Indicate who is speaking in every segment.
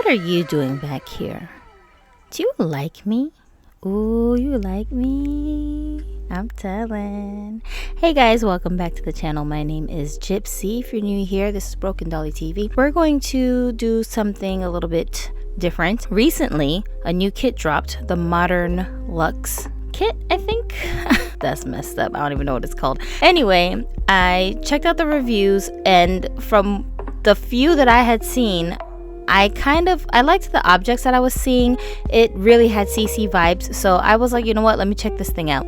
Speaker 1: What are you doing back here? Do you like me? Ooh, you like me? I'm telling. Hey guys, welcome back to the channel. My name is Gypsy. If you're new here, this is Broken Dolly TV. We're going to do something a little bit different. Recently, a new kit dropped, the Modern Luxe kit, I think. That's messed up. I don't even know what it's called. Anyway, I checked out the reviews, and from the few that I had seen, I liked the objects that I was seeing. It really had CC vibes, so I was like, you know what, let me check this thing out.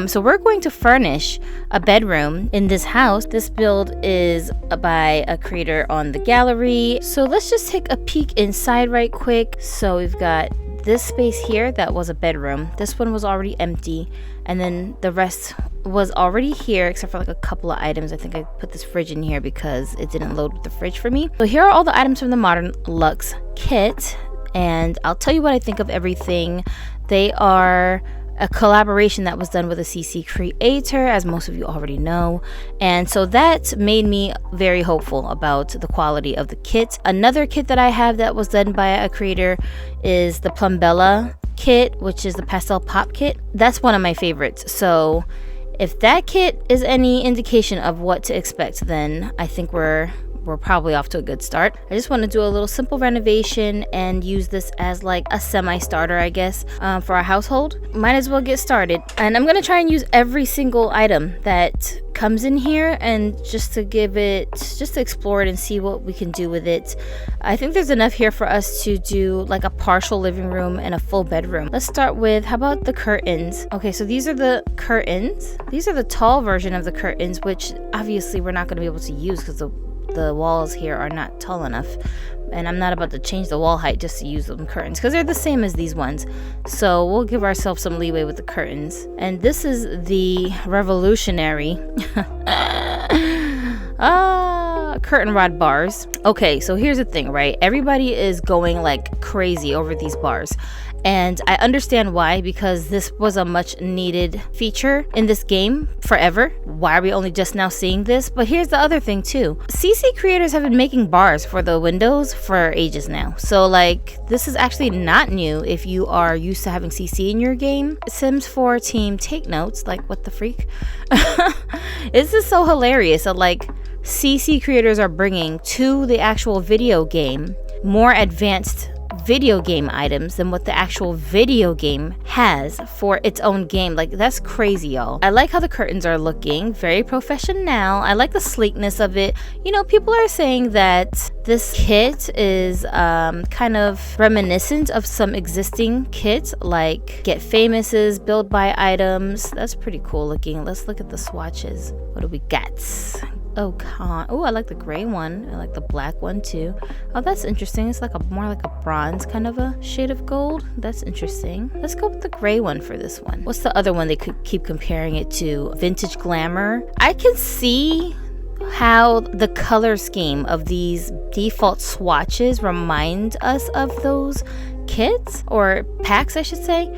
Speaker 1: So we're going to furnish a bedroom in this house. This build is by a creator on the gallery, so let's just take a peek inside right quick. So we've got this space here that was a bedroom. This one was already empty, and then the rest was already here except for like a couple of items. I think I put this fridge in here because it didn't load with the fridge for me. So here are all the items from the Modern Luxe kit, and I'll tell you what I think of everything. They are a collaboration that was done with a CC creator, as most of you already know, and so that made me very hopeful about the quality of the kit. Another kit that I have that was done by a creator is the Plumbella kit, which is the pastel pop kit. That's one of my favorites, so if that kit is any indication of what to expect, then I think we're probably off to a good start. I just want to do a little simple renovation and use this as like a semi-starter, I guess, for our household. Might as well get started. And I'm going to try and use every single item that comes in here, and just to explore it and see what we can do with it. I think there's enough here for us to do like a partial living room and a full bedroom. Let's start with, how about the curtains? Okay, so these are the curtains. These are the tall version of the curtains, which obviously we're not going to be able to use because the walls here are not tall enough, and I'm not about to change the wall height just to use them curtains because they're the same as these ones. So we'll give ourselves some leeway with the curtains. And this is the revolutionary curtain rod bars. Okay, so here's the thing, right? Everybody is going like crazy over these bars, and I understand why, because this was a much needed feature in this game forever. Why are we only just now seeing this? But here's the other thing too. CC creators have been making bars for the windows for ages now. So like, this is actually not new if you are used to having CC in your game. Sims 4 team, take notes. Like, what the freak? This is so hilarious that like CC creators are bringing to the actual video game more advanced video game items than what the actual video game has for its own game. Like, that's crazy, y'all. I like how the curtains are looking very professional. I like the sleekness of it. You know, people are saying that this kit is kind of reminiscent of some existing kits like Get Famous's build by items. That's pretty cool looking. Let's look at the swatches. What do we got? Oh, I like the gray one. I like the black one too. Oh, that's interesting. It's like more like a bronze kind of a shade of gold. That's interesting. Let's go with the gray one for this one. What's the other one they could keep comparing it to? Vintage Glamour. I can see how the color scheme of these default swatches remind us of those kits, or packs I should say.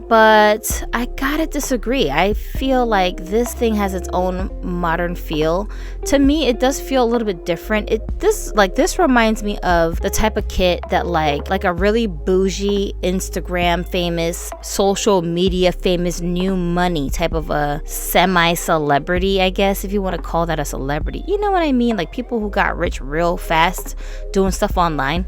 Speaker 1: But I gotta disagree. I feel like this thing has its own modern feel. To me, it does feel a little bit different. This reminds me of the type of kit that like a really bougie Instagram famous, social media famous, new money type of a semi-celebrity, I guess, if you want to call that a celebrity. You know what I mean? Like people who got rich real fast doing stuff online.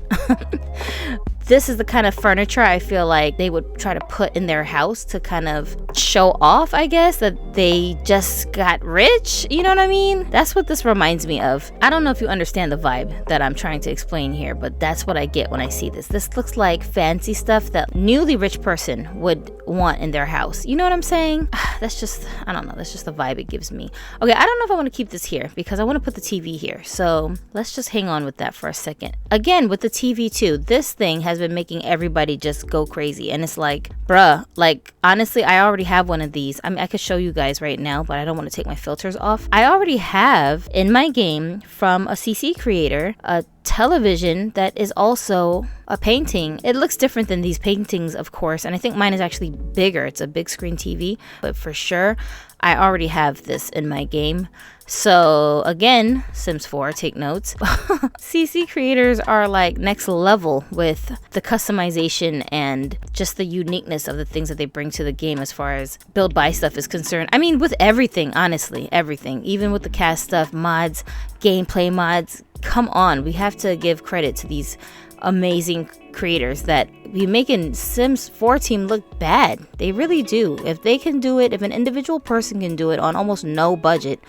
Speaker 1: This is the kind of furniture I feel like they would try to put in their house to kind of show off, I guess, that they just got rich. You know what I mean? That's what this reminds me of. I don't know if you understand the vibe that I'm trying to explain here, but that's what I get when I see this. This looks like fancy stuff that newly rich person would want in their house. You know what I'm saying? That's just, I don't know. That's just the vibe it gives me. Okay, I don't know if I want to keep this here because I want to put the TV here. So let's just hang on with that for a second. Again, with the TV too, this thing has been making everybody just go crazy, and it's like, bruh, like honestly, I already have one of these. I mean, I could show you guys right now, but I don't want to take my filters off. I already have in my game from a CC creator a television that is also a painting. It looks different than these paintings, of course, and I think mine is actually bigger. It's a big screen TV, but for sure I already have this in my game. So again, Sims 4, take notes. CC creators are like next level with the customization and just the uniqueness of the things that they bring to the game as far as build buy stuff is concerned. I mean, with everything, honestly, everything, even with the cast stuff, mods, gameplay mods. Come on, we have to give credit to these amazing creators that be making Sims 4 team look bad. They really do. If they can do it, if an individual person can do it on almost no budget,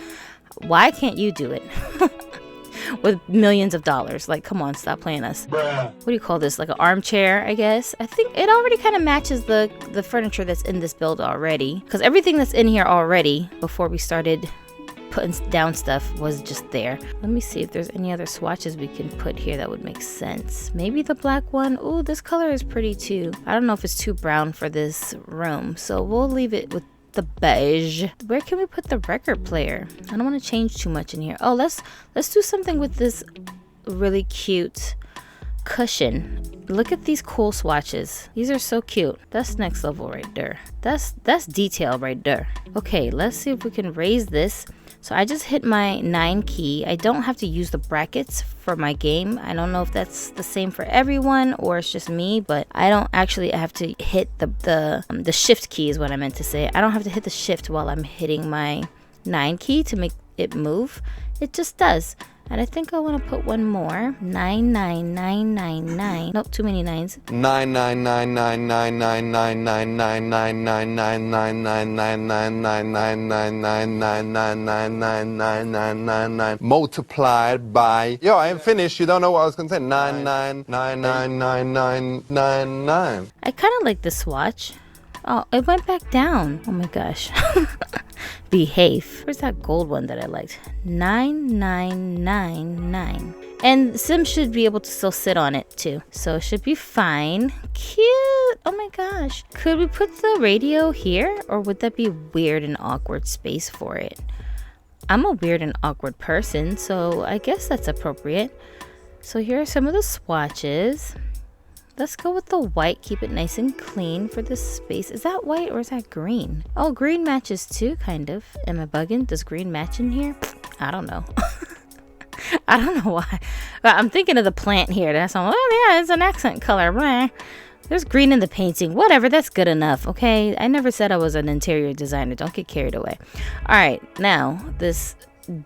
Speaker 1: why can't you do it? With millions of dollars. Like, come on, stop playing us. Bruh. What do you call this? Like an armchair, I guess. I think it already kind of matches the furniture that's in this build already, because everything that's in here already before we started putting down stuff was just there. Let me see if there's any other swatches we can put here that would make sense. Maybe the black one. Ooh, this color is pretty too. I don't know if it's too brown for this room, so we'll leave it with the beige. Where can we put the record player? I don't want to change too much in here. Oh, let's do something with this really cute cushion. Look at these cool swatches. These are so cute. That's next level right there. That's detail right there. Okay, let's see if we can raise this. So I just hit my 9 key. I don't have to use the brackets for my game. I don't know if that's the same for everyone or it's just me, but I don't actually have to hit the shift key is what I meant to say. I don't have to hit the shift while I'm hitting my 9 key to make it move. It just does. And I think I want to put one more. 99999. Nope, too many nines.
Speaker 2: 99999999999999999999999 multiplied by. Yo, I ain't finished. You don't know what I was gonna say. 9999999.
Speaker 1: I kind of like the swatch. Oh, it went back down. Oh my gosh. Behave. Where's that gold one that I liked? 9999. And Sims should be able to still sit on it too. So it should be fine. Cute. Oh my gosh. Could we put the radio here? Or would that be weird and awkward space for it? I'm a weird and awkward person, so I guess that's appropriate. So here are some of the swatches. Let's go with the white. Keep it nice and clean for this space. Is that white or is that green? Oh, green matches too, kind of. Am I bugging? Does green match in here? I don't know. I don't know why. But I'm thinking of the plant here. That's all. Oh, yeah, it's an accent color. Blah. There's green in the painting. Whatever, that's good enough, okay? I never said I was an interior designer. Don't get carried away. All right, now this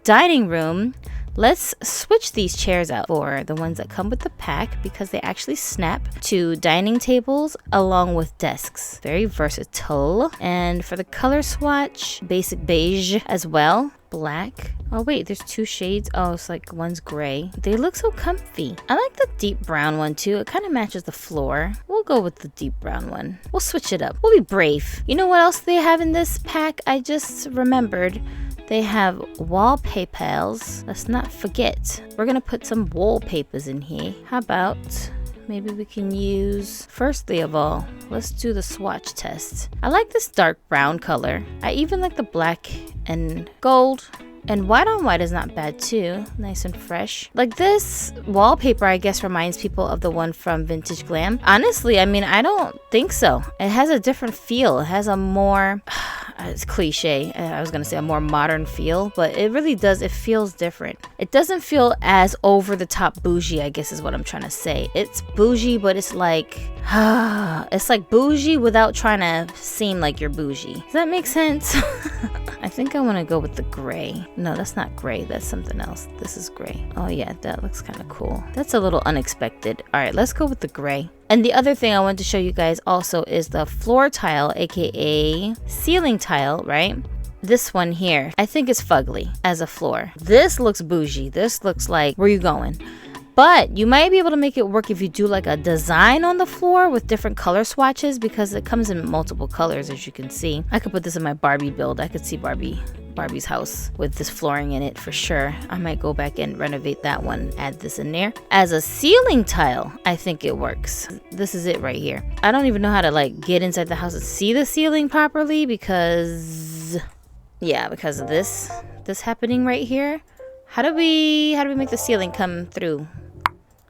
Speaker 1: dining room. Let's switch these chairs out for the ones that come with the pack because they actually snap to dining tables along with desks. Very versatile. And for the color swatch, basic beige as well. Black. Oh wait, there's 2 shades. Oh, it's like one's gray. They look so comfy. I like the deep brown one too. It kind of matches the floor. We'll go with the deep brown one. We'll switch it up. We'll be brave. You know what else they have in this pack? I just remembered. They have wallpapers. Let's not forget. We're gonna put some wallpapers in here. How about maybe we can use, firstly of all, let's do the swatch test. I like this dark brown color. I even like the black and gold. And white on white is not bad too. Nice and fresh. Like this wallpaper, I guess, reminds people of the one from Vintage Glam. Honestly, I mean, I don't think so. It has a different feel. It has a more, it's cliche. I was gonna say a more modern feel, but it really does. It feels different. It doesn't feel as over the top bougie, I guess is what I'm trying to say. It's bougie, but it's like, it's like bougie without trying to seem like you're bougie. Does that make sense? I think I want to go with the gray. No, that's not gray. That's something else. This is gray. Oh yeah, that looks kind of cool. That's a little unexpected. All right, let's go with the gray. And the other thing I wanted to show you guys also is the floor tile, aka ceiling tile, right? This one here, I think it's fugly as a floor. This looks bougie. This looks like, where you going? But you might be able to make it work if you do like a design on the floor with different color swatches because it comes in multiple colors, as you can see. I could put this in my Barbie build. I could see Barbie's house with this flooring in it for sure. I might go back and renovate that one, add this in there. As a ceiling tile, I think it works. This is it right here. I don't even know how to like get inside the house and see the ceiling properly because, yeah, because of this happening right here. How do we make the ceiling come through?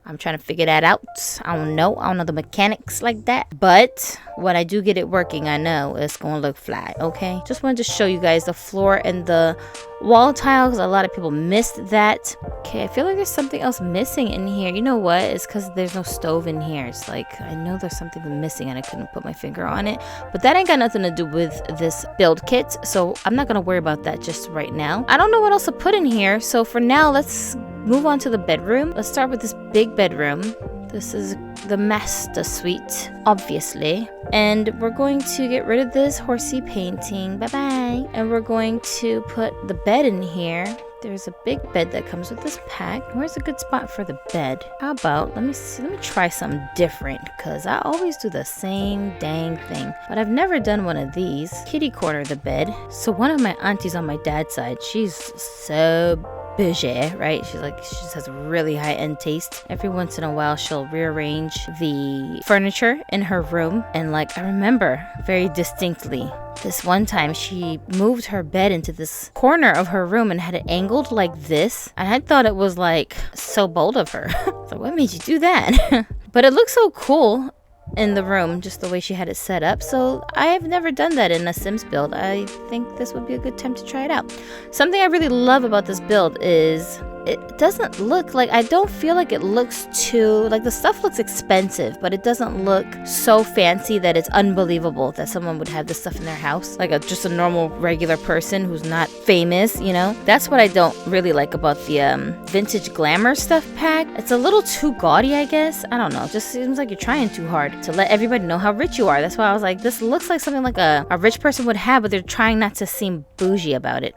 Speaker 1: I'm trying to figure that out. I don't know the mechanics like that, but when I do get it working, I know it's gonna look flat. Okay, just wanted to show you guys the floor and the wall tile because a lot of people missed that. Okay, I feel like there's something else missing in here. You know what? It's because there's no stove in here. It's like I know there's something missing and I couldn't put my finger on it, but that ain't got nothing to do with this build kit, so I'm not gonna worry about that just right now. I don't know what else to put in here, so for now let's move on to the bedroom. Let's start with this big bedroom. This is the master suite, obviously. And we're going to get rid of this horsey painting. Bye-bye. And we're going to put the bed in here. There's a big bed that comes with this pack. Where's a good spot for the bed? How about, let me try something different, because I always do the same dang thing. But I've never done one of these. Kitty corner the bed. So one of my aunties on my dad's side, she's so bougie, right? She just has really high-end taste. Every once in a while she'll rearrange the furniture in her room, and like I remember very distinctly this one time she moved her bed into this corner of her room and had it angled like this, and I thought it was like so bold of her. So what made you do that? But it looks so cool in the room, just the way she had it set up. So I have never done that in a Sims build. I think this would be a good time to try it out. Something I really love about this build is it doesn't look like, I don't feel like it looks too, like the stuff looks expensive, but it doesn't look so fancy that it's unbelievable that someone would have this stuff in their house. Like just a normal regular person who's not famous, you know? That's what I don't really like about the vintage glamour stuff pack. It's a little too gaudy, I guess. I don't know. It just seems like you're trying too hard to let everybody know how rich you are. That's why I was like, this looks like something like a rich person would have, but they're trying not to seem bougie about it.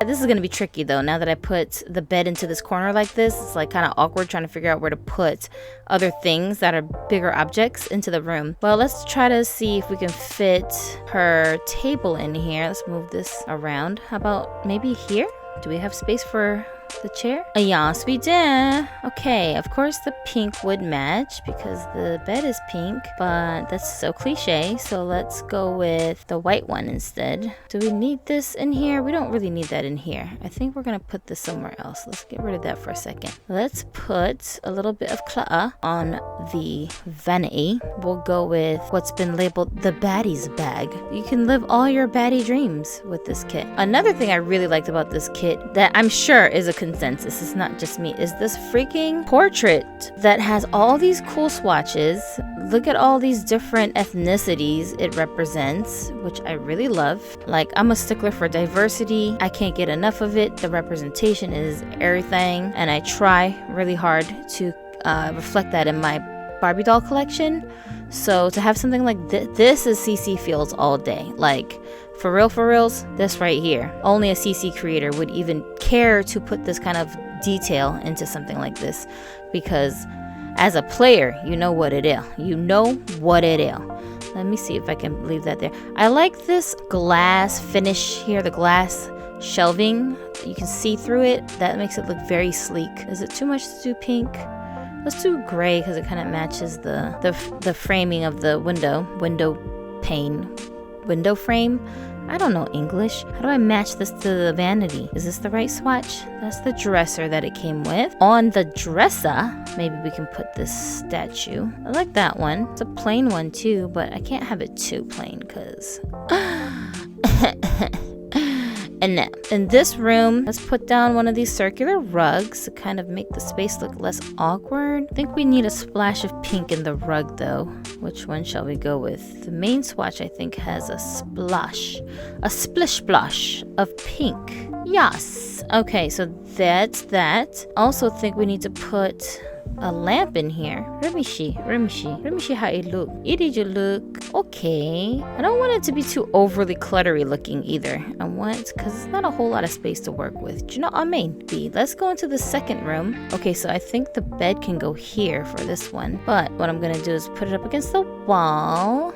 Speaker 1: This is gonna be tricky though. Now that I put the bed into this corner like this, it's like kind of awkward trying to figure out where to put other things that are bigger objects into the room. Well, let's try to see if we can fit her table in here. Let's move this around. How about maybe here? Do we have space for the chair? Yes, we do. Okay, of course the pink would match because the bed is pink, but that's so cliche. So let's go with the white one instead. Do we need this in here? We don't really need that in here. I think we're gonna put this somewhere else. Let's get rid of that for a second. Let's put a little bit of clutter on the vanity. We'll go with what's been labeled the baddie's bag. You can live all your baddie dreams with this kit. Another thing I really liked about this kit that I'm sure is a consensus, it's not just me, is this freaking portrait that has all these cool swatches. Look at all these different ethnicities it represents, which I really love. Like, I'm a stickler for diversity. I can't get enough of it. The representation is everything, and I try really hard to reflect that in my Barbie doll collection. So to have something like this is CC feels all day. Like, for reals, this right here. Only a CC creator would even care to put this kind of detail into something like this, because as a player, you know what it is. You know what it is. Let me see if I can leave that there. I like this glass finish here, the glass shelving. You can see through it. That makes it look very sleek. Is it too much to do pink? Let's do gray because it kind of matches the framing of the window frame. I don't know English. How do I match this to the vanity? Is this the right swatch? That's the dresser that it came with. On the dresser, maybe we can put this statue. I like that one. It's a plain one too, but I can't have it too plain because and now, in this room, let's put down one of these circular rugs to kind of make the space look less awkward. I think we need a splash of pink in the rug though. Which one shall we go with? The main swatch, I think, has a splish splash of pink. Yes. Okay, so that's that. Also think we need to put a lamp in here. Let me see how it look. It look okay. I don't want it to be too overly cluttery looking either. I want, because it's not a whole lot of space to work with. Do you know what I mean? Let's go into the second room. Okay, so I think the bed can go here for this one, but what I'm gonna do is put it up against the wall.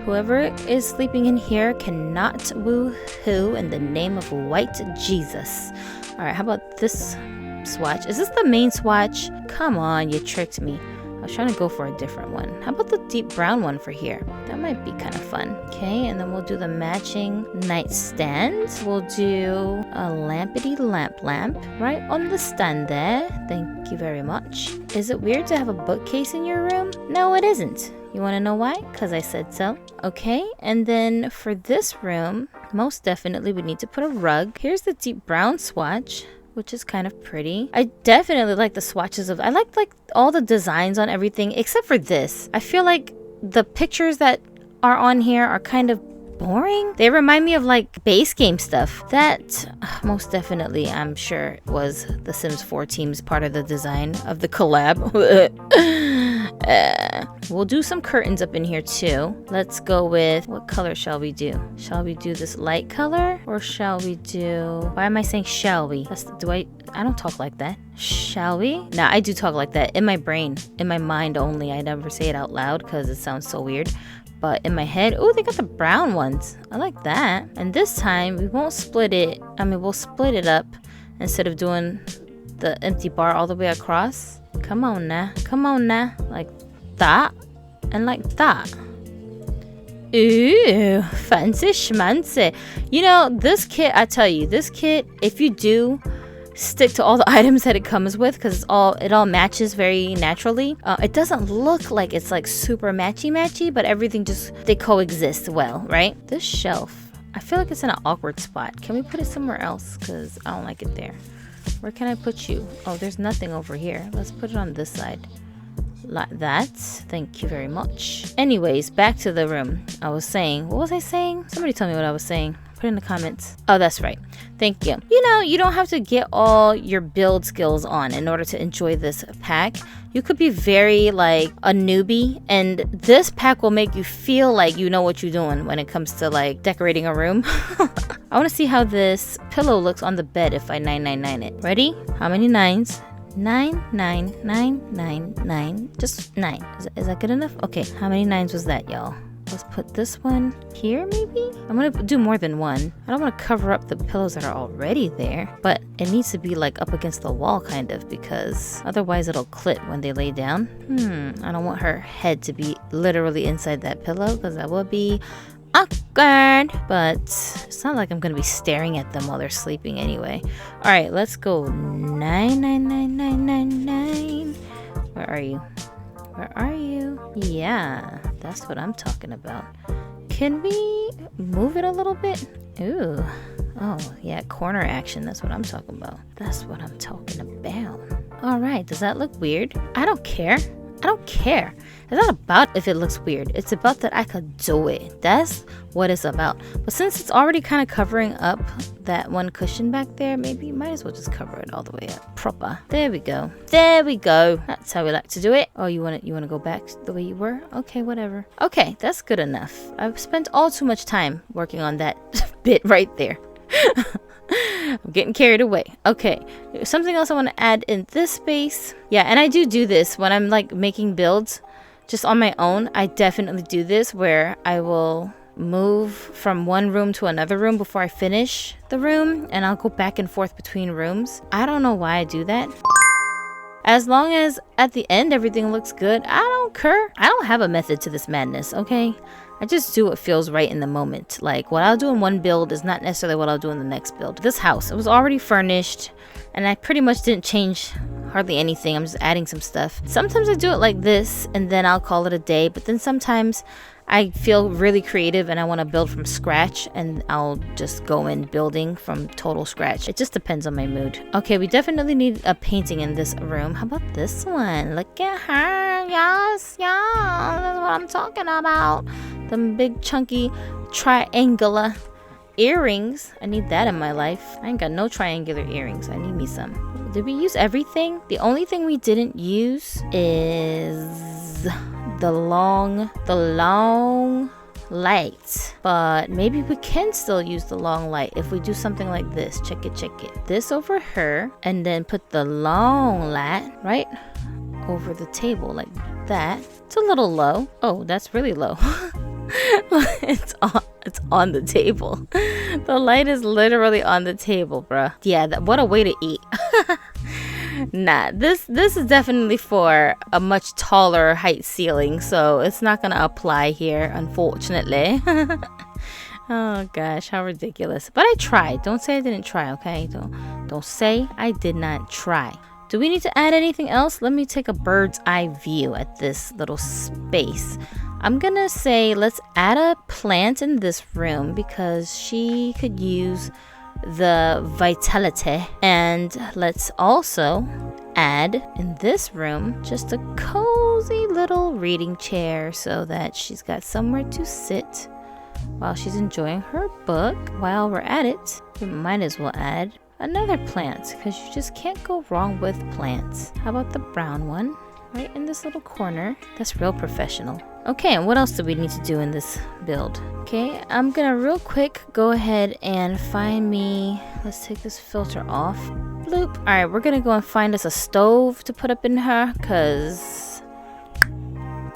Speaker 1: Whoever is sleeping in here cannot woo-hoo in the name of white Jesus. All right, how about this swatch? Is this the main swatch? Come on, you tricked me. I was trying to go for a different one. How about the deep brown one for here? That might be kind of fun. Okay, and then we'll do the matching nightstand. We'll do a lampity lamp right on the stand there. Thank you very much. Is it weird to have a bookcase in your room? No, it isn't. You want to know why? Because I said so. Okay, and then for this room, most definitely we need to put a rug. Here's the deep brown swatch, which is kind of pretty. I definitely like the swatches I like all the designs on everything except for this. I feel like the pictures that are on here are kind of boring. They remind me of like base game stuff. That most definitely, I'm sure, was the Sims 4 team's part of the design of the collab. We'll do some curtains up in here too. Let's go with, what color shall we do? Shall we do this light color or shall we do, why am I saying shall we? I don't talk like that. Shall we? Nah, I do talk like that in my brain, in my mind only. I never say it out loud because it sounds so weird. But in my head, oh, they got the brown ones. I like that. And this time we won't split it. We'll split it up instead of doing the empty bar all the way across. Come on now. Come on now. Like that. And like that. Ooh, fancy schmancy. You know, this kit, I tell you, this kit, if you do stick to all the items that it comes with, because it all matches very naturally. It doesn't look like it's like super matchy, but everything they coexist well, right? This shelf, I feel like it's in an awkward spot. Can we put it somewhere else? Because I don't like it there. Where can I put you? Oh, there's nothing over here. Let's put it on this side. Like that. Thank you very much. Anyways, back to the room. I was saying, what was I saying? Somebody tell me what I was saying. Put it in the comments. Oh, that's right. Thank you. You know, you don't have to get all your build skills on in order to enjoy this pack. You could be very like a newbie, and this pack will make you feel like you know what you're doing when it comes to like decorating a room. I want to see how this pillow looks on the bed if I 999 it. Ready? How many nines? 9, 9, 9, 9, 9. Just 9. Is that good enough? Okay. How many nines was that, y'all? Let's put this one here, maybe? I'm gonna do more than one. I don't want to cover up the pillows that are already there, but it needs to be like up against the wall kind of, because otherwise it'll clip when they lay down. I don't want her head to be literally inside that pillow because that would be awkward, but it's not like I'm gonna be staring at them while they're sleeping anyway. All right, let's go 9, 9, 9, 9, 9, 9. Where are you? Where are you? Yeah, that's what I'm talking about. Can we move it a little bit? Ooh. Oh, yeah, corner action. That's what I'm talking about. That's what I'm talking about. All right, does that look weird? I don't care. I don't care. It's not about if it looks weird. It's about that I could do it. That's what it's about. But since it's already kind of covering up that one cushion back there, maybe you might as well just cover it all the way up. Proper. There we go. There we go. That's how we like to do it. Oh, you want to go back the way you were? Okay, whatever. Okay, that's good enough. I've spent all too much time working on that bit right there. I'm getting carried away. Okay, something else I want to add in this space. Yeah, and I do this when I'm like making builds just on my own. I definitely do this where I will move from one room to another room before I finish the room, and I'll go back and forth between rooms. I don't know why I do that. As long as at the end everything looks good, I don't care. I don't have a method to this madness, okay? I just do what feels right in the moment. Like, what I'll do in one build is not necessarily what I'll do in the next build. This house, it was already furnished, and I pretty much didn't change hardly anything. I'm just adding some stuff. Sometimes I do it like this, and then I'll call it a day. But then sometimes I feel really creative and I want to build from scratch, and I'll just go in building from total scratch. It just depends on my mood. Okay, we definitely need a painting in this room. How about this one? Look at her. Yes, that's what I'm talking about. Them big chunky triangular earrings. I need that in my life. I ain't got no triangular earrings. I need me some. Did we use everything? The only thing we didn't use is the long light. But maybe we can still use the long light if we do something like this. Check it. This over her, and then put the long light right over the table like that. It's a little low. Oh, that's really low. It's on the table. The light is literally on the table, bruh. Yeah, what a way to eat. Nah, this is definitely for a much taller height ceiling, so it's not gonna apply here, unfortunately. Oh gosh, how ridiculous. But I tried. Don't say I didn't try, okay? Don't say I did not try. Do we need to add anything else? Let me take a bird's eye view at this little space. I'm gonna say let's add a plant in this room because she could use the vitality. And let's also add in this room just a cozy little reading chair so that she's got somewhere to sit while she's enjoying her book. While we're at it, we might as well add another plant because you just can't go wrong with plants. How about the brown one right in this little corner? That's real professional. Okay, and what else do we need to do in this build? Okay, I'm gonna real quick go ahead and find me, let's take this filter off. Bloop. All right, we're gonna go and find us a stove to put up in her because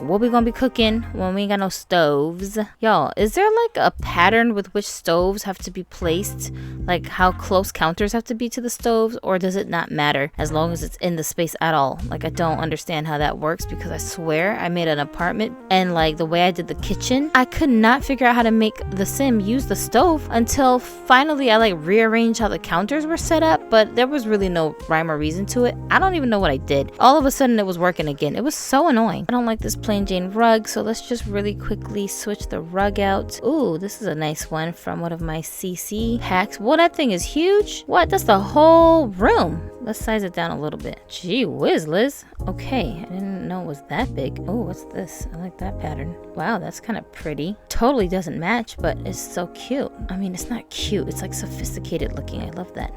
Speaker 1: what we gonna be cooking when we ain't got no stoves? Y'all, is there like a pattern with which stoves have to be placed? Like how close counters have to be to the stoves? Or does it not matter as long as it's in the space at all? Like I don't understand how that works because I swear I made an apartment and like the way I did the kitchen, I could not figure out how to make the sim use the stove until finally I like rearranged how the counters were set up, but there was really no rhyme or reason to it. I don't even know what I did. All of a sudden it was working again. It was so annoying. I don't like this plain Jane rug, so let's just really quickly switch the rug out. Ooh, this is a nice one from one of my CC hacks. Well, that thing is huge. What? That's the whole room. Let's size it down a little bit. Gee whiz, Liz. Okay, I didn't know it was that big. Oh, what's this? I like that pattern. Wow, that's kind of pretty. Totally doesn't match, but it's so cute. I mean, it's not cute. It's like sophisticated looking. I love that.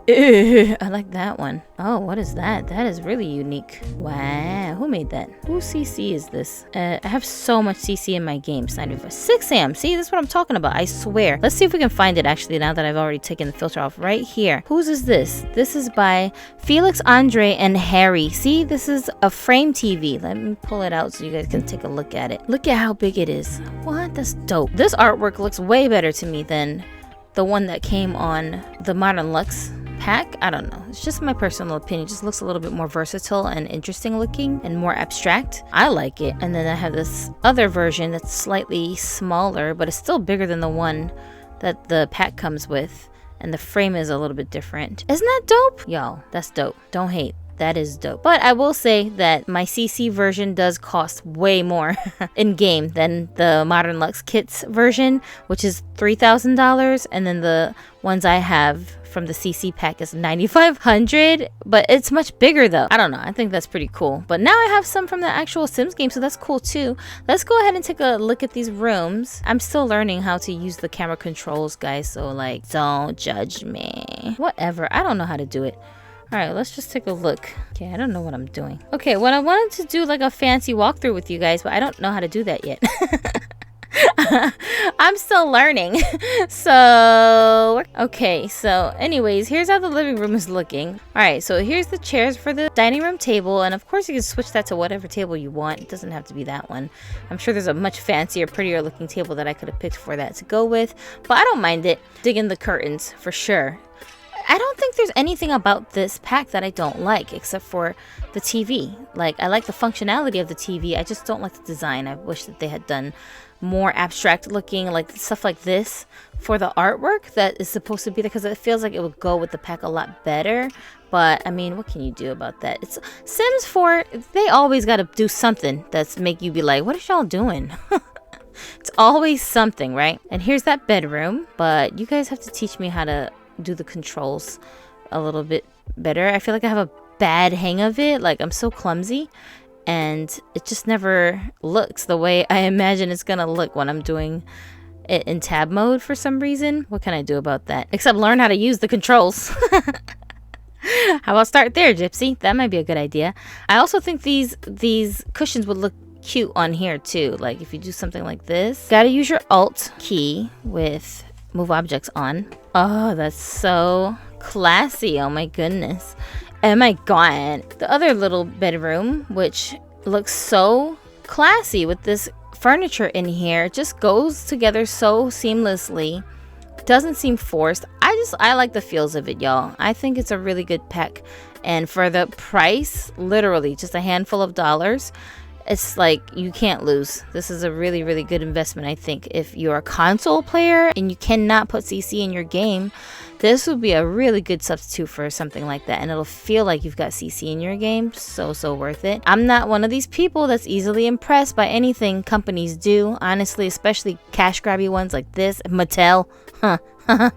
Speaker 1: I like that one. Oh, what is that? That is really unique. Wow, who made that? Whose CC is this? I have so much CC in my game. It's not even 6 a.m. See, that's what I'm talking about. I swear. Let's see if we can find it actually now that I've already taken the filter off right here. Whose is this? This is by Felix, Andre, and Harry. See, this is a frame TV. Let me pull it out so you guys can take a look at it. Look at how big it is. What? That's dope. This artwork looks way better to me than the one that came on the Modern Luxe pack. I don't know. It's just my personal opinion. It just looks a little bit more versatile and interesting looking and more abstract. I like it. And then I have this other version that's slightly smaller, but it's still bigger than the one that the pack comes with. And the frame is a little bit different. Isn't that dope? Y'all, that's dope. Don't hate. That is dope. But I will say that my CC version does cost way more in game than the Modern Luxe Kits version, which is $3,000. And then the ones I have from the CC pack is $9,500, but it's much bigger though. I don't know. I think that's pretty cool. But now I have some from the actual Sims game, so that's cool too. Let's go ahead and take a look at these rooms. I'm still learning how to use the camera controls, guys, so like don't judge me. Whatever. I don't know how to do it. All right, let's just take a look. Okay, I don't know what I'm doing. Okay, what I wanted to do like a fancy walkthrough with you guys, but I don't know how to do that yet. I'm still learning. So, okay, so anyways, here's how the living room is looking. All right, so here's the chairs for the dining room table. And of course you can switch that to whatever table you want. It doesn't have to be that one. I'm sure there's a much fancier, prettier looking table that I could have picked for that to go with, but I don't mind it. Dig in the curtains for sure. I don't think there's anything about this pack that I don't like except for the TV. Like, I like the functionality of the TV. I just don't like the design. I wish that they had done more abstract looking, like stuff like this for the artwork that is supposed to be there, because it feels like it would go with the pack a lot better. But I mean, what can you do about that? It's Sims 4. They always got to do something that's make you be like, what is y'all doing? It's always something, right? And here's that bedroom, but you guys have to teach me how to do the controls a little bit better. I feel like I have a bad hang of it. Like, I'm so clumsy and it just never looks the way I imagine it's gonna look when I'm doing it in tab mode for some reason. What can I do about that except learn how to use the controls? How about start there, Gypsy? That might be a good idea. I also think these cushions would look cute on here too. Like if you do something like this, gotta use your Alt key with move objects on. Oh, that's so classy. Oh my goodness. Oh my god. The other little bedroom, which looks so classy with this furniture in here, just goes together so seamlessly. Doesn't seem forced. I like the feels of it, y'all. I think it's a really good pack, And for the price, literally just a handful of dollars, it's like you can't lose. This is a really, really good investment, I think. If you're a console player and you cannot put CC in your game, this would be a really good substitute for something like that. And it'll feel like you've got CC in your game. So worth it. I'm not one of these people that's easily impressed by anything companies do. Honestly, especially cash grabby ones like this. Mattel. I've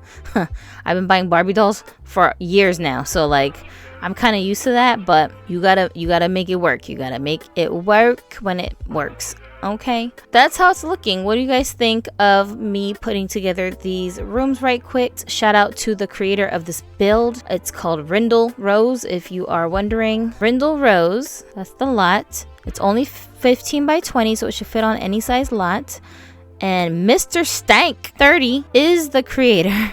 Speaker 1: been buying Barbie dolls for years now. So like, I'm kind of used to that, but you gotta make it work. You gotta make it work when it works. Okay, that's how it's looking. What do you guys think of me putting together these rooms right quick? Shout out to the creator of this build. It's called Rindle Rose, if you are wondering. Rindle Rose, that's the lot. It's only 15 by 20, so it should fit on any size lot. And Mr. Stank 30 is the creator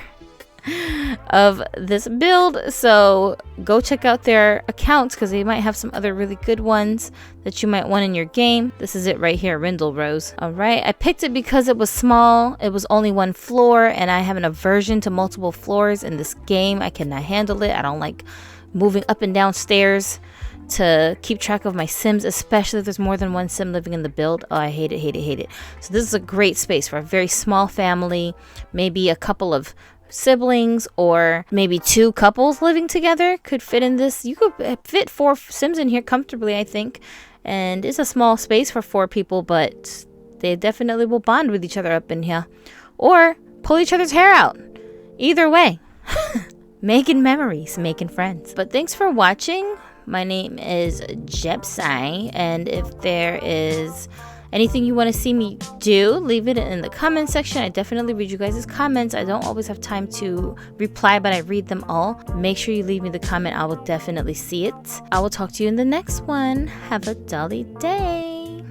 Speaker 1: of this build, so go check out their accounts because they might have some other really good ones that you might want in your game. This is it right here, Rindle Rose. All right, I picked it because it was small, it was only one floor, and I have an aversion to multiple floors in this game. I cannot handle it. I don't like moving up and down stairs to keep track of my Sims, especially if there's more than one Sim living in the build. Oh, I hate it. So this is a great space for a very small family, maybe a couple of siblings, or maybe 2 couples living together could fit in this. You could fit 4 Sims in here comfortably, I think. And it's a small space for 4 people, but they definitely will bond with each other up in here, or pull each other's hair out. Either way, making memories, making friends. But thanks for watching. My name is Jepsai, and if there is anything you want to see me do, leave it in the comment section. I definitely read you guys' comments. I don't always have time to reply, but I read them all. Make sure you leave me the comment. I will definitely see it. I will talk to you in the next one. Have a dolly day.